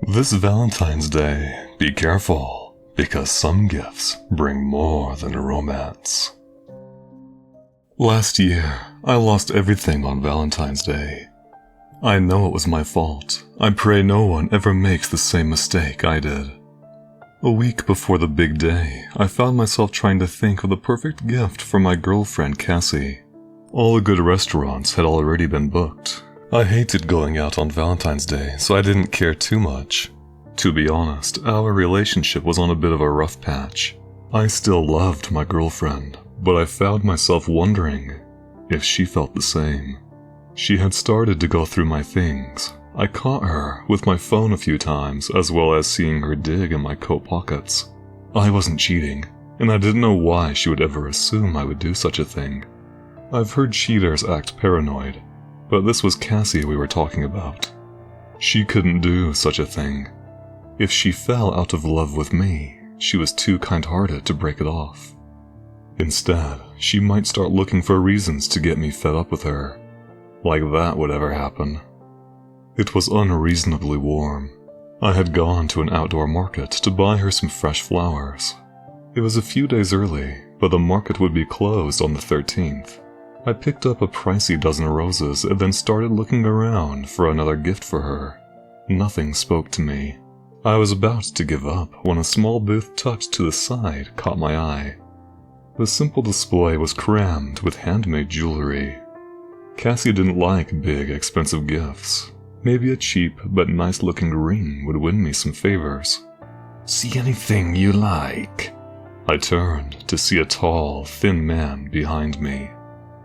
This Valentine's Day, be careful, because some gifts bring more than a romance. Last year, I lost everything on Valentine's Day. I know it was my fault. I pray no one ever makes the same mistake I did. A week before the big day, I found myself trying to think of the perfect gift for my girlfriend Cassie. All the good restaurants had already been booked. I hated going out on Valentine's Day, so I didn't care too much. To be honest, our relationship was on a bit of a rough patch. I still loved my girlfriend, but I found myself wondering if she felt the same. She had started to go through my things. I caught her with my phone a few times, as well as seeing her dig in my coat pockets. I wasn't cheating, and I didn't know why she would ever assume I would do such a thing. I've heard cheaters act paranoid, but this was Cassie we were talking about. She couldn't do such a thing. If she fell out of love with me, she was too kind-hearted to break it off. Instead, she might start looking for reasons to get me fed up with her. Like that would ever happen. It was unreasonably warm. I had gone to an outdoor market to buy her some fresh flowers. It was a few days early, but the market would be closed on the 13th. I picked up a pricey dozen roses and then started looking around for another gift for her. Nothing spoke to me. I was about to give up when a small booth tucked to the side caught my eye. The simple display was crammed with handmade jewelry. Cassie didn't like big, expensive gifts. Maybe a cheap but nice-looking ring would win me some favors. "See anything you like?" I turned to see a tall, thin man behind me.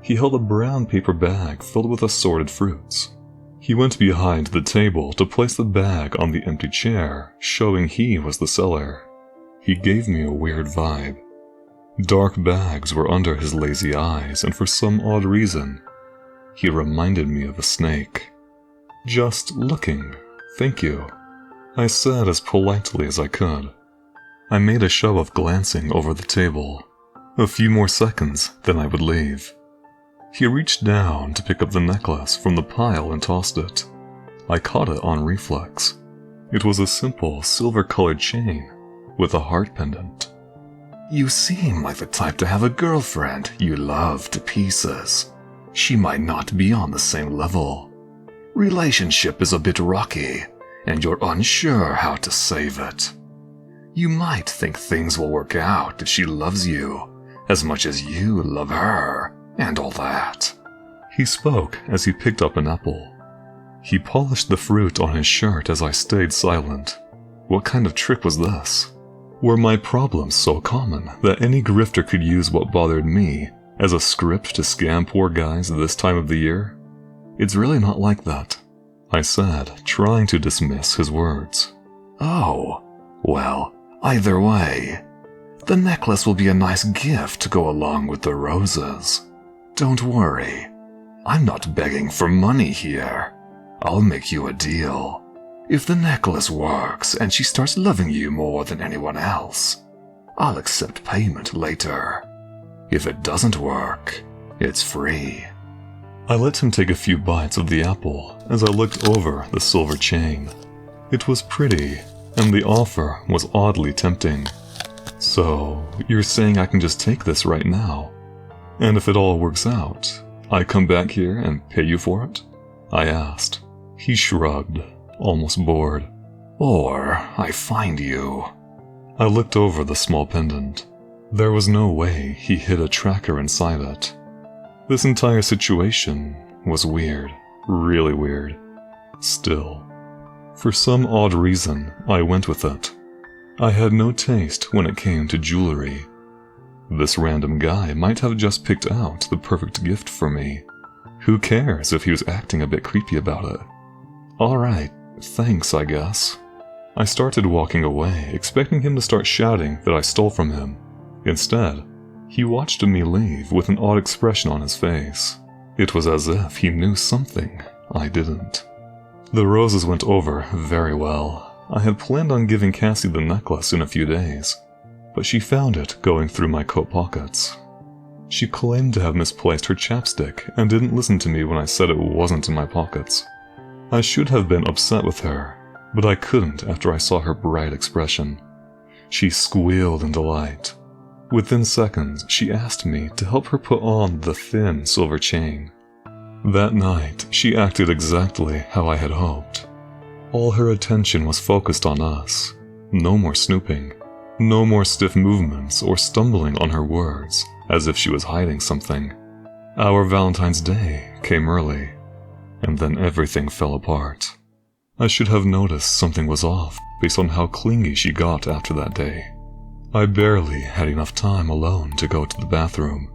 He held a brown paper bag filled with assorted fruits. He went behind the table to place the bag on the empty chair, showing he was the seller. He gave me a weird vibe. Dark bags were under his lazy eyes, and for some odd reason, he reminded me of a snake. "Just looking, thank you," I said as politely as I could. I made a show of glancing over the table. A few more seconds, then I would leave. He reached down to pick up the necklace from the pile and tossed it. I caught it on reflex. It was a simple silver-colored chain with a heart pendant. "You seem like the type to have a girlfriend you love to pieces. She might not be on the same level. Relationship is a bit rocky, and you're unsure how to save it. You might think things will work out if she loves you as much as you love her, and all that." He spoke as he picked up an apple. He polished the fruit on his shirt as I stayed silent. What kind of trick was this? Were my problems so common that any grifter could use what bothered me as a script to scam poor guys this time of the year? It's really not like that, I said, trying to dismiss his words. "Oh, well, either way, the necklace will be a nice gift to go along with the roses. Don't worry, I'm not begging for money here. I'll make you a deal. If the necklace works and she starts loving you more than anyone else, I'll accept payment later. If it doesn't work, it's free." I let him take a few bites of the apple as I looked over the silver chain. It was pretty, and the offer was oddly tempting. "So, you're saying I can just take this right now? And if it all works out, I come back here and pay you for it?" I asked. He shrugged, almost bored. "Or I find you." I looked over the small pendant. There was no way he hid a tracker inside it. This entire situation was weird, really weird. Still, for some odd reason, I went with it. I had no taste when it came to jewelry. This random guy might have just picked out the perfect gift for me. Who cares if he was acting a bit creepy about it? Alright, thanks, I guess. I started walking away, expecting him to start shouting that I stole from him. Instead, he watched me leave with an odd expression on his face. It was as if he knew something I didn't. The roses went over very well. I had planned on giving Cassie the necklace in a few days, but she found it going through my coat pockets. She claimed to have misplaced her chapstick and didn't listen to me when I said it wasn't in my pockets. I should have been upset with her, but I couldn't after I saw her bright expression. She squealed in delight. Within seconds, she asked me to help her put on the thin silver chain. That night, she acted exactly how I had hoped. All her attention was focused on us. No more snooping. No more stiff movements or stumbling on her words, as if she was hiding something. Our Valentine's Day came early, and then everything fell apart. I should have noticed something was off based on how clingy she got after that day. I barely had enough time alone to go to the bathroom.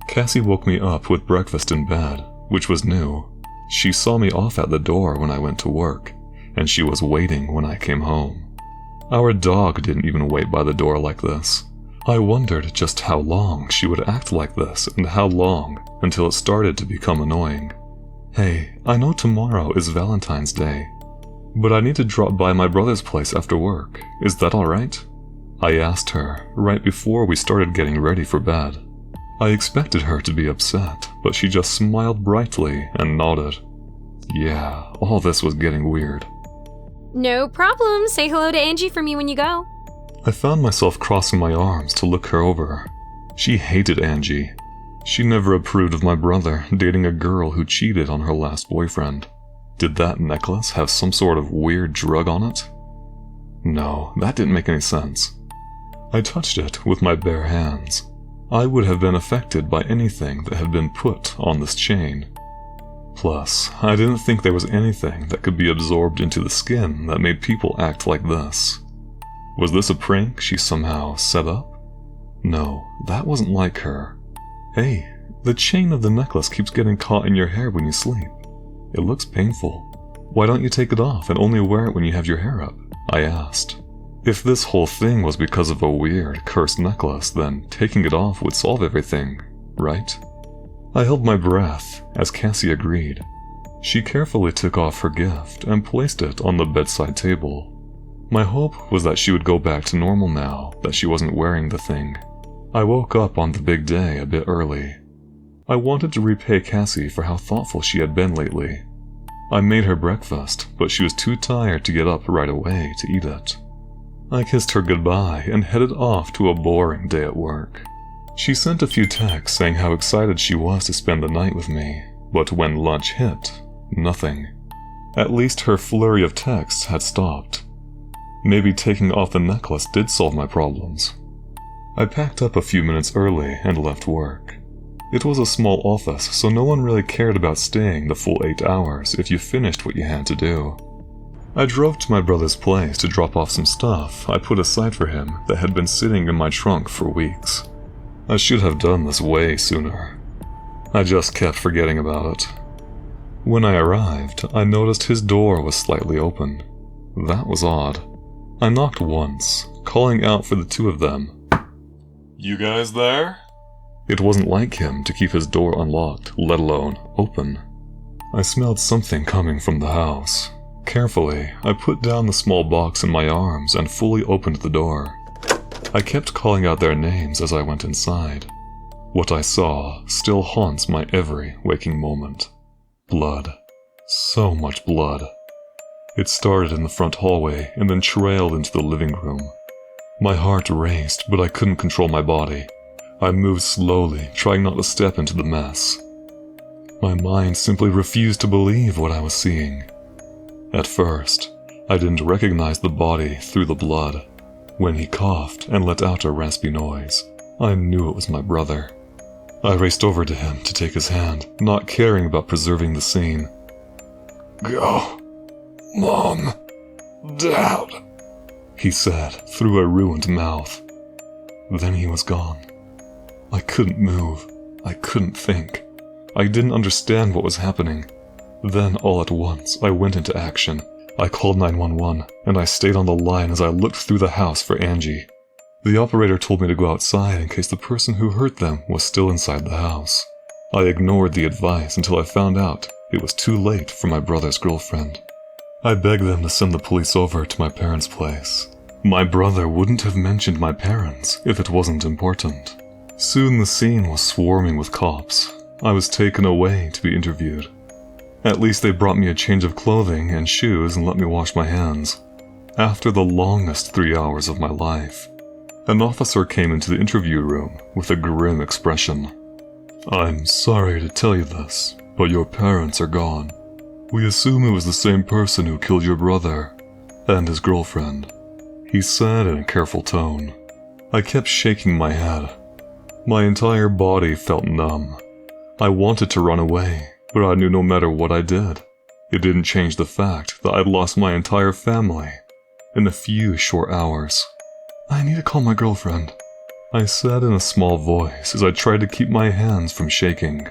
Cassie woke me up with breakfast in bed, which was new. She saw me off at the door when I went to work, and she was waiting when I came home. Our dog didn't even wait by the door like this. I wondered just how long she would act like this and how long until it started to become annoying. Hey, I know tomorrow is Valentine's Day, but I need to drop by my brother's place after work. Is that alright? I asked her right before we started getting ready for bed. I expected her to be upset, but she just smiled brightly and nodded. Yeah, all this was getting weird. No problem. Say hello to Angie for me when you go. I found myself crossing my arms to look her over. She hated Angie. She never approved of my brother dating a girl who cheated on her last boyfriend. Did that necklace have some sort of weird drug on it? No, that didn't make any sense. I touched it with my bare hands. I would have been affected by anything that had been put on this chain. Plus, I didn't think there was anything that could be absorbed into the skin that made people act like this. Was this a prank she somehow set up? No, that wasn't like her. Hey, the chain of the necklace keeps getting caught in your hair when you sleep. It looks painful. Why don't you take it off and only wear it when you have your hair up? I asked. If this whole thing was because of a weird, cursed necklace, then taking it off would solve everything, right? I held my breath as Cassie agreed. She carefully took off her gift and placed it on the bedside table. My hope was that she would go back to normal now that she wasn't wearing the thing. I woke up on the big day a bit early. I wanted to repay Cassie for how thoughtful she had been lately. I made her breakfast, but she was too tired to get up right away to eat it. I kissed her goodbye and headed off to a boring day at work. She sent a few texts saying how excited she was to spend the night with me, but when lunch hit, nothing. At least her flurry of texts had stopped. Maybe taking off the necklace did solve my problems. I packed up a few minutes early and left work. It was a small office, so no one really cared about staying the full 8 hours if you finished what you had to do. I drove to my brother's place to drop off some stuff I put aside for him that had been sitting in my trunk for weeks. I should have done this way sooner. I just kept forgetting about it. When I arrived, I noticed his door was slightly open. That was odd. I knocked once, calling out for the two of them. You guys there? It wasn't like him to keep his door unlocked, let alone open. I smelled something coming from the house. Carefully, I put down the small box in my arms and fully opened the door. I kept calling out their names as I went inside. What I saw still haunts my every waking moment. Blood. So much blood. It started in the front hallway and then trailed into the living room. My heart raced, but I couldn't control my body. I moved slowly, trying not to step into the mess. My mind simply refused to believe what I was seeing. At first, I didn't recognize the body through the blood. When he coughed and let out a raspy noise, I knew it was my brother. I raced over to him to take his hand, not caring about preserving the scene. Go, Mom, Dad, he said through a ruined mouth. Then he was gone. I couldn't move. I couldn't think. I didn't understand what was happening. Then, all at once, I went into action. I called 911, and I stayed on the line as I looked through the house for Angie. The operator told me to go outside in case the person who hurt them was still inside the house. I ignored the advice until I found out it was too late for my brother's girlfriend. I begged them to send the police over to my parents' place. My brother wouldn't have mentioned my parents if it wasn't important. Soon the scene was swarming with cops. I was taken away to be interviewed. At least they brought me a change of clothing and shoes and let me wash my hands. after the longest 3 hours of my life. An officer came into the interview room with a grim expression. "I'm sorry to tell you this, but your parents are gone. We assume it was the same person who killed your brother and his girlfriend," he said in a careful tone. I kept shaking my head. My entire body felt numb. I wanted to run away, but I knew no matter what I did, it didn't change the fact that I'd lost my entire family in a few short hours. "I need to call my girlfriend," I said in a small voice as I tried to keep my hands from shaking.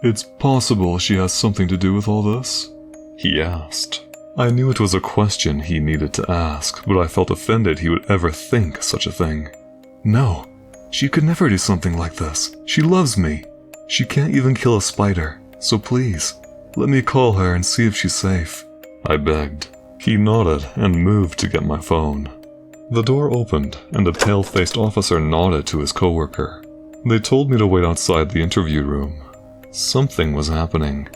"It's possible she has something to do with all this?" he asked. I knew it was a question he needed to ask, but I felt offended he would ever think such a thing. "No, she could never do something like this. She loves me. She can't even kill a spider, so please, let me call her and see if she's safe," I begged. He nodded and moved to get my phone. The door opened, and a pale-faced officer nodded to his coworker. They told me to wait outside the interview room. Something was happening.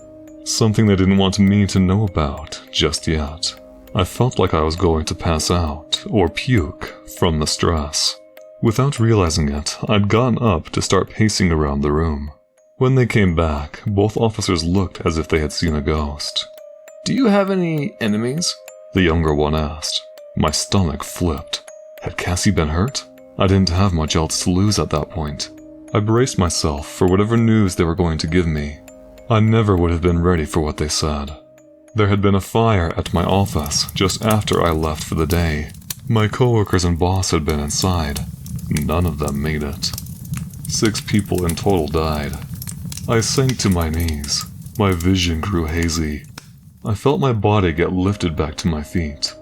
Something they didn't want me to know about just yet. I felt like I was going to pass out or puke from the stress. Without realizing it, I'd gotten up to start pacing around the room. When they came back, both officers looked as if they had seen a ghost. "Do you have any enemies?" the younger one asked. My stomach flipped. Had Cassie been hurt? I didn't have much else to lose at that point. I braced myself for whatever news they were going to give me. I never would have been ready for what they said. There had been a fire at my office just after I left for the day. My coworkers and boss had been inside. None of them made it. 6 people in total died. I sank to my knees. My vision grew hazy. I felt my body get lifted back to my feet.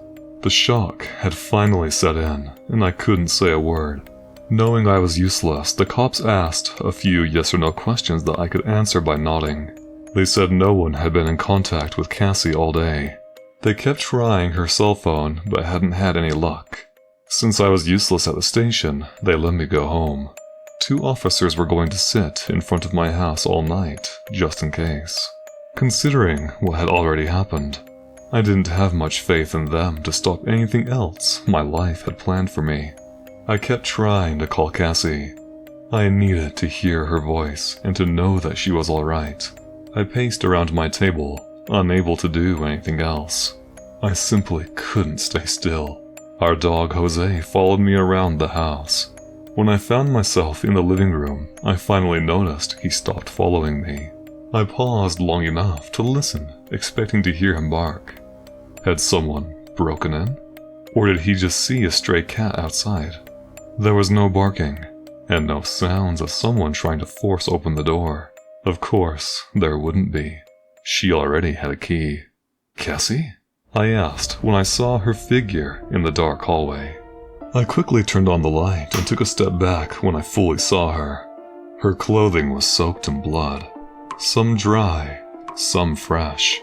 The shock had finally set in, and I couldn't say a word. Knowing I was useless, the cops asked a few yes or no questions that I could answer by nodding. They said no one had been in contact with Cassie all day. They kept trying her cell phone, but hadn't had any luck. Since I was useless at the station, they let me go home. 2 officers were going to sit in front of my house all night, just in case. Considering what had already happened, I didn't have much faith in them to stop anything else my life had planned for me. I kept trying to call Cassie. I needed to hear her voice and to know that she was alright. I paced around my table, unable to do anything else. I simply couldn't stay still. Our dog Jose followed me around the house. When I found myself in the living room, I finally noticed he stopped following me. I paused long enough to listen, expecting to hear him bark. Had someone broken in? Or did he just see a stray cat outside? There was no barking, and no sounds of someone trying to force open the door. Of course, there wouldn't be. She already had a key. "Cassie?" I asked when I saw her figure in the dark hallway. I quickly turned on the light and took a step back when I fully saw her. Her clothing was soaked in blood, some dry, some fresh.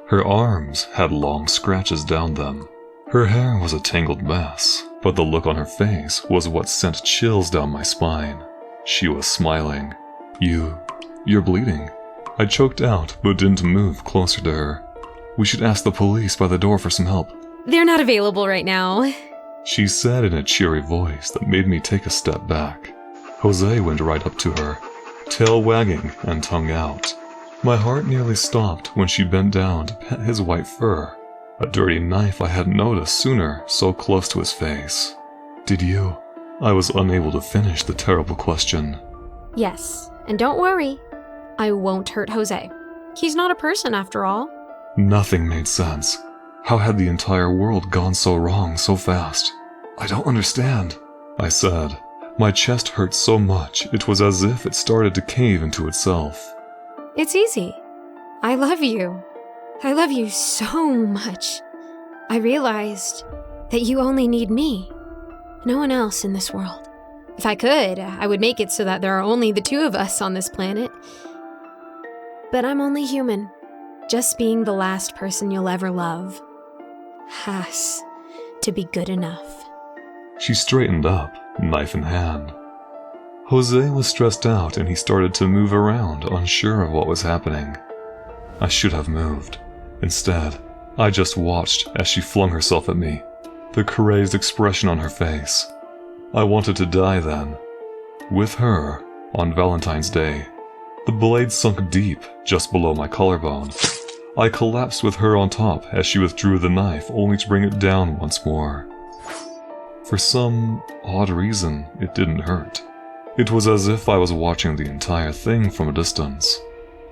Her arms had long scratches down them. Her hair was a tangled mess, but the look on her face was what sent chills down my spine. She was smiling. You're bleeding." I choked out, but didn't move closer to her. "We should ask the police by the door for some help." They're not available right now. She said in a cheery voice that made me take a step back. Jose went right up to her, tail wagging and tongue out. My heart nearly stopped when she bent down to pet his white fur, a dirty knife I hadn't noticed sooner so close to his face. "Did you?" I was unable to finish the terrible question. Yes, and don't worry. I won't hurt Jose. He's not a person after all. Nothing made sense. How had the entire world gone so wrong so fast? "I don't understand," I said. My chest hurt so much it was as if it started to cave into itself. It's easy. I love you. I love you so much. I realized that you only need me. No one else in this world. If I could, I would make it so that there are only the 2 of us on this planet. But I'm only human. Just being the last person you'll ever love has to be good enough. She straightened up, knife in hand. Jose was stressed out and he started to move around, unsure of what was happening. I should have moved. Instead, I just watched as she flung herself at me. the crazed expression on her face. I wanted to die then. With her, on Valentine's Day. The blade sunk deep, just below my collarbone. I collapsed with her on top as she withdrew the knife, only to bring it down once more. For some odd reason, it didn't hurt. It was as if I was watching the entire thing from a distance.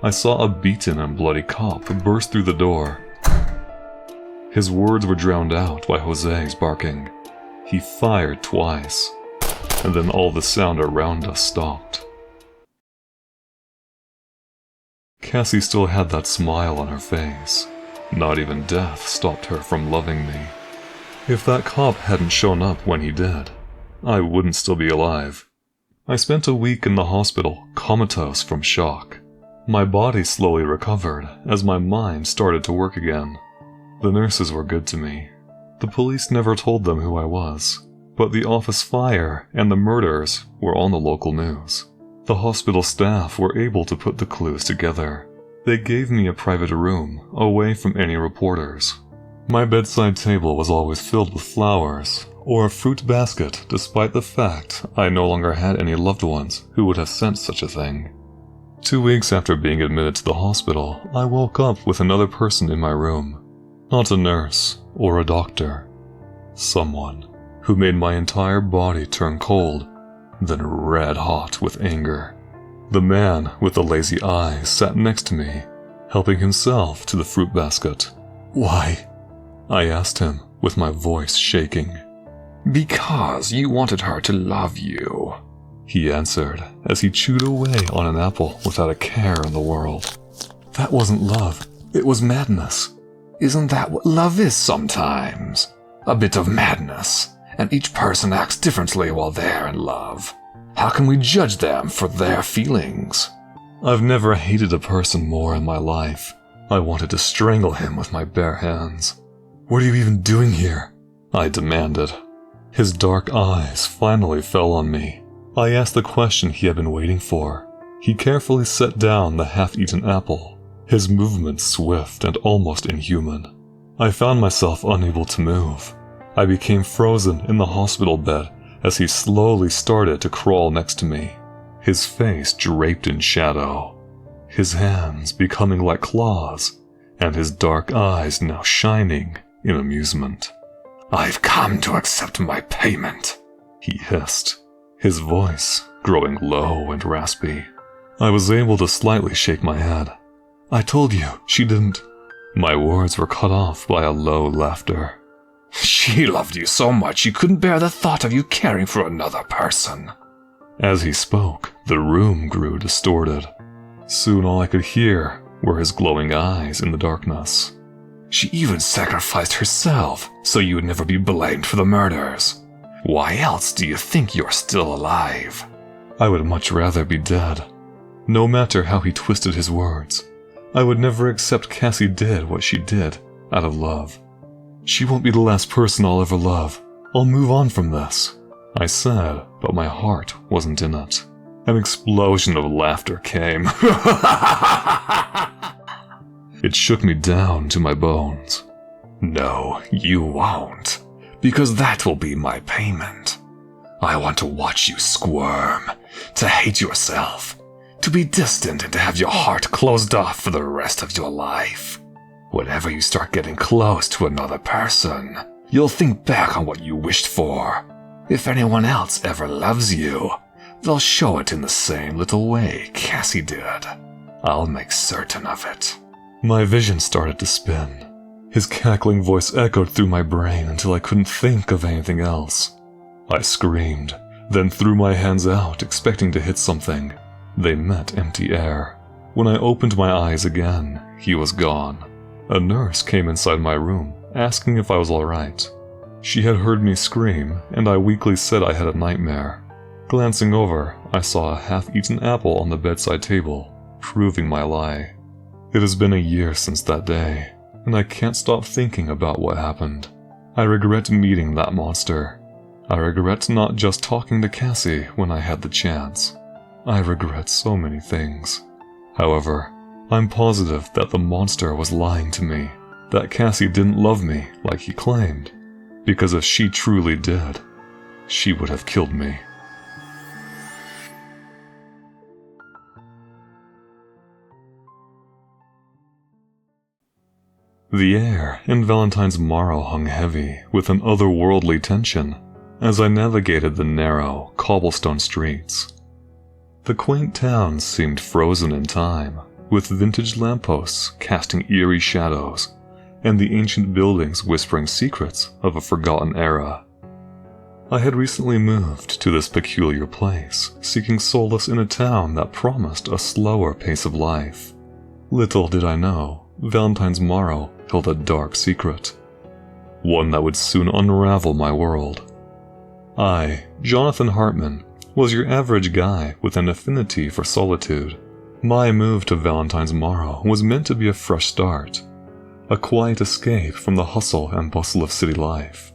I saw a beaten and bloody cop burst through the door. His words were drowned out by Jose's barking. He fired twice, and then all the sound around us stopped. Cassie still had that smile on her face. Not even death stopped her from loving me. If that cop hadn't shown up when he did, I wouldn't still be alive. I spent a week in the hospital, comatose from shock. My body slowly recovered as my mind started to work again. The nurses were good to me. The police never told them who I was, but the office fire and the murders were on the local news. The hospital staff were able to put the clues together. They gave me a private room, away from any reporters. My bedside table was always filled with flowers, or a fruit basket, despite the fact I no longer had any loved ones who would have sent such a thing. 2 weeks after being admitted to the hospital, I woke up with another person in my room. Not a nurse or a doctor. Someone who made my entire body turn cold, then red hot with anger. The man with the lazy eyes sat next to me, helping himself to the fruit basket. "Why?" I asked him, with my voice shaking. "Because you wanted her to love you," he answered as he chewed away on an apple without a care in the world. That wasn't love, it was madness. Isn't that what love is sometimes? A bit of madness, and each person acts differently while they're in love. How can we judge them for their feelings? I've never hated a person more in my life. I wanted to strangle him with my bare hands. "What are you even doing here?" I demanded. His dark eyes finally fell on me. I asked the question he had been waiting for. He carefully set down the half-eaten apple, his movements swift and almost inhuman. I found myself unable to move. I became frozen in the hospital bed as he slowly started to crawl next to me, his face draped in shadow, his hands becoming like claws, and his dark eyes now shining in amusement. "I've come to accept my payment," he hissed, his voice growing low and raspy. I was able to slightly shake my head. "I told you, she didn't." My words were cut off by a low laughter. "She loved you so much she couldn't bear the thought of you caring for another person." As he spoke, the room grew distorted. Soon all I could hear were his glowing eyes in the darkness. "She even sacrificed herself so you would never be blamed for the murders. Why else do you think you're still alive?" I would much rather be dead. No matter how he twisted his words, I would never accept Cassie did what she did out of love. "She won't be the last person I'll ever love. I'll move on from this," I said, but my heart wasn't in it. An explosion of laughter came. It shook me down to my bones. "No, you won't, because that will be my payment. I want to watch you squirm, to hate yourself, to be distant and to have your heart closed off for the rest of your life. Whenever you start getting close to another person, you'll think back on what you wished for. If anyone else ever loves you, they'll show it in the same little way Cassie did. I'll make certain of it." My vision started to spin. His cackling voice echoed through my brain until I couldn't think of anything else. I screamed, then threw my hands out, expecting to hit something. They met empty air. When I opened my eyes again, he was gone. A nurse came inside my room, asking if I was alright. She had heard me scream, and I weakly said I had a nightmare. Glancing over, I saw a half-eaten apple on the bedside table, proving my lie. It has been a year since that day, and I can't stop thinking about what happened. I regret meeting that monster. I regret not just talking to Cassie when I had the chance. I regret so many things. However, I'm positive that the monster was lying to me, that Cassie didn't love me like he claimed. because if she truly did, she would have killed me. The air in Valentine's morrow hung heavy with an otherworldly tension as I navigated the narrow, cobblestone streets. The quaint town seemed frozen in time, with vintage lampposts casting eerie shadows and the ancient buildings whispering secrets of a forgotten era. I had recently moved to this peculiar place, seeking solace in a town that promised a slower pace of life. Little did I know, Valentine's morrow held a dark secret, one that would soon unravel my world. I, Jonathan Hartman, was your average guy with an affinity for solitude. My move to Valentine's morrow was meant to be a fresh start, a quiet escape from the hustle and bustle of city life.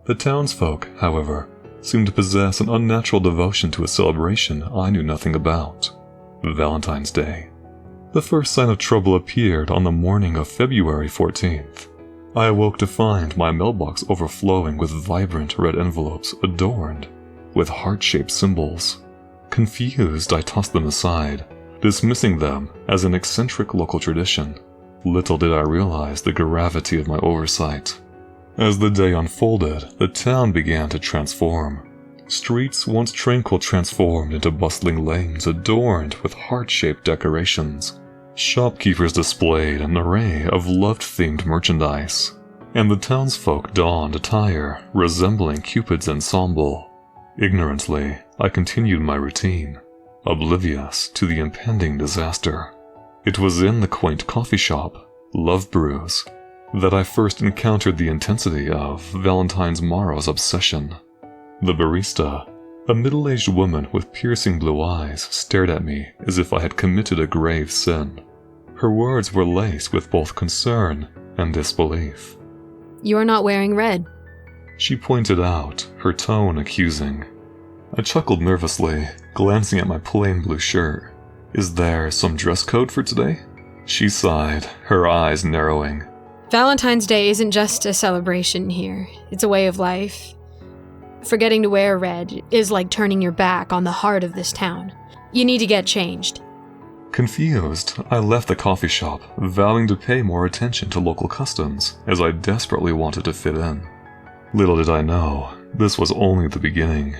The townsfolk, however, seemed to possess an unnatural devotion to a celebration I knew nothing about: Valentine's Day. The first sign of trouble appeared on the morning of February 14th. I awoke to find my mailbox overflowing with vibrant red envelopes adorned with heart-shaped symbols. Confused, I tossed them aside, dismissing them as an eccentric local tradition. Little did I realize the gravity of my oversight. As the day unfolded, the town began to transform. Streets once tranquil transformed into bustling lanes adorned with heart-shaped decorations. Shopkeepers displayed an array of love-themed merchandise, and the townsfolk donned attire resembling Cupid's ensemble. Ignorantly, I continued my routine, oblivious to the impending disaster. It was in the quaint coffee shop, Love Brews, that I first encountered the intensity of Valentine's morrow's obsession. The barista, a middle-aged woman with piercing blue eyes, stared at me as if I had committed a grave sin. Her words were laced with both concern and disbelief. "You're not wearing red," she pointed out, her tone accusing. I chuckled nervously, glancing at my plain blue shirt. "Is there some dress code for today?" She sighed, her eyes narrowing. "Valentine's Day isn't just a celebration here. It's a way of life. Forgetting to wear red is like turning your back on the heart of this town. You need to get changed." Confused, I left the coffee shop, vowing to pay more attention to local customs, as I desperately wanted to fit in. Little did I know, this was only the beginning.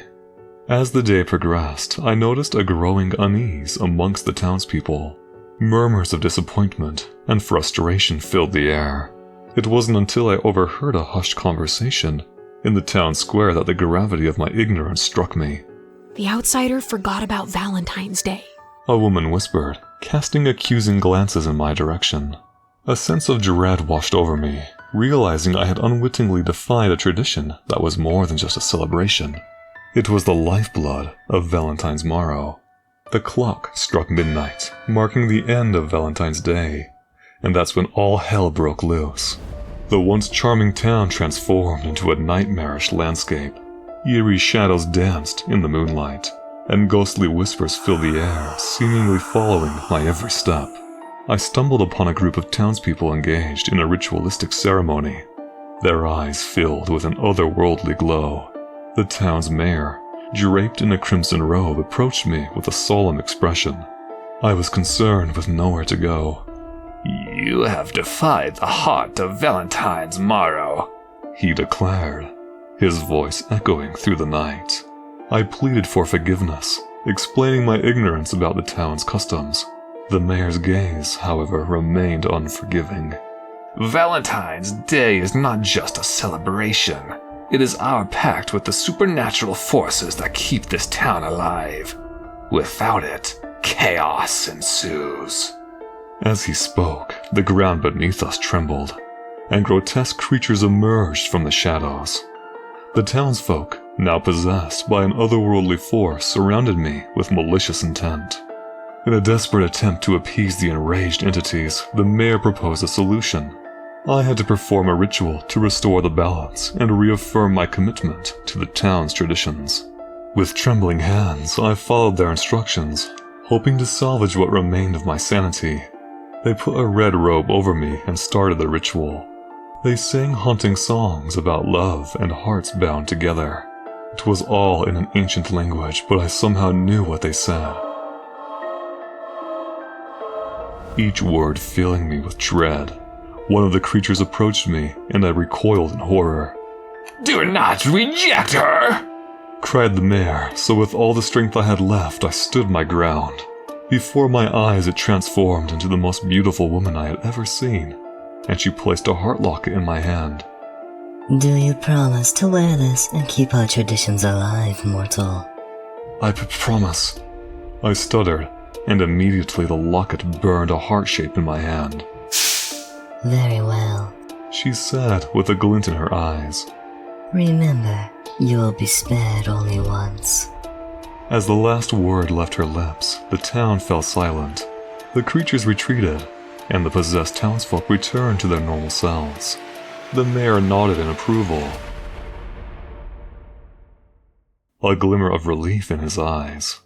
As the day progressed, I noticed a growing unease amongst the townspeople. Murmurs of disappointment and frustration filled the air. It wasn't until I overheard a hushed conversation in the town square that the gravity of my ignorance struck me. "The outsider forgot about Valentine's Day," a woman whispered, casting accusing glances in my direction. A sense of dread washed over me, realizing I had unwittingly defied a tradition that was more than just a celebration. It was the lifeblood of Valentine's morrow. The clock struck midnight, marking the end of Valentine's Day, and that's when all hell broke loose. The once charming town transformed into a nightmarish landscape. Eerie shadows danced in the moonlight, and ghostly whispers filled the air, seemingly following my every step. I stumbled upon a group of townspeople engaged in a ritualistic ceremony. Their eyes filled with an otherworldly glow. The town's mayor, draped in a crimson robe, approached me with a solemn expression. I was concerned with nowhere to go. "You have defied the heart of Valentine's morrow," he declared, his voice echoing through the night. I pleaded for forgiveness, explaining my ignorance about the town's customs. The mayor's gaze, however, remained unforgiving. "Valentine's Day is not just a celebration. It is our pact with the supernatural forces that keep this town alive. Without it, chaos ensues." As he spoke, the ground beneath us trembled, and grotesque creatures emerged from the shadows. The townsfolk, now possessed by an otherworldly force, surrounded me with malicious intent. In a desperate attempt to appease the enraged entities, the mayor proposed a solution. I had to perform a ritual to restore the balance and reaffirm my commitment to the town's traditions. With trembling hands, I followed their instructions, hoping to salvage what remained of my sanity. They put a red robe over me and started the ritual. They sang haunting songs about love and hearts bound together. It was all in an ancient language, but I somehow knew what they said. Each word filling me with dread. One of the creatures approached me, and I recoiled in horror. "Do not reject her!" cried the mare, so with all the strength I had left, I stood my ground. Before my eyes, it transformed into the most beautiful woman I had ever seen, and she placed a heart locket in my hand. Do you promise to wear this and keep our traditions alive, mortal? I promise. I stuttered, and immediately the locket burned a heart shape in my hand. Very well. She said with a glint in her eyes. Remember, you will be spared only once. As the last word left her lips, the town fell silent. The creatures retreated, and the possessed townsfolk returned to their normal selves. The mayor nodded in approval, a glimmer of relief in his eyes.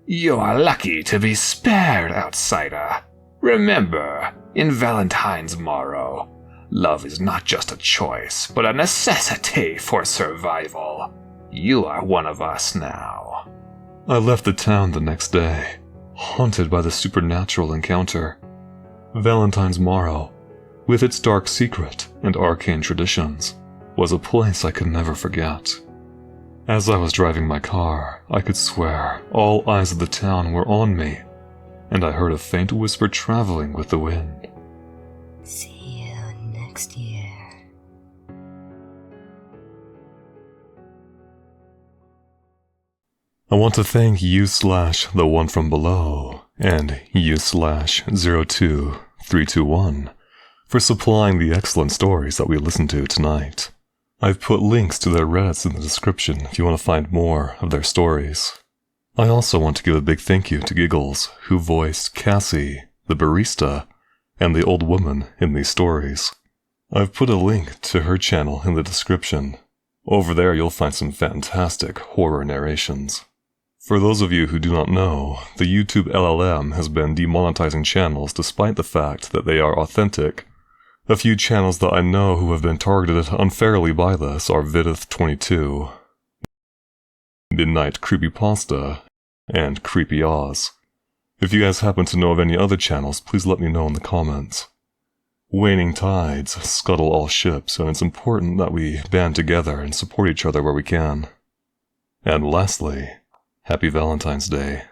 "You are lucky to be spared, outsider. Remember, in Valentine's morrow, love is not just a choice, but a necessity for survival. You are one of us now." I left the town the next day, haunted by the supernatural encounter. Valentine's morrow, with its dark secret and arcane traditions, was a place I could never forget. As I was driving my car, I could swear all eyes of the town were on me, and I heard a faint whisper traveling with the wind. See you next year. I want to thank you/the one from below and you/02321 for supplying the excellent stories that we listened to tonight. I've put links to their Reddits in the description if you want to find more of their stories. I also want to give a big thank you to Giggles, who voiced Cassie, the barista, and the old woman in these stories. I've put a link to her channel in the description. Over there you'll find some fantastic horror narrations. For those of you who do not know, the YouTube LLM has been demonetizing channels despite the fact that they are authentic. A few channels that I know who have been targeted unfairly by this are Vidith22, Midnight Creepypasta, and Creepy Oz. If you guys happen to know of any other channels, please let me know in the comments. Waning tides scuttle all ships, and it's important that we band together and support each other where we can. And lastly, Happy Valentine's Day.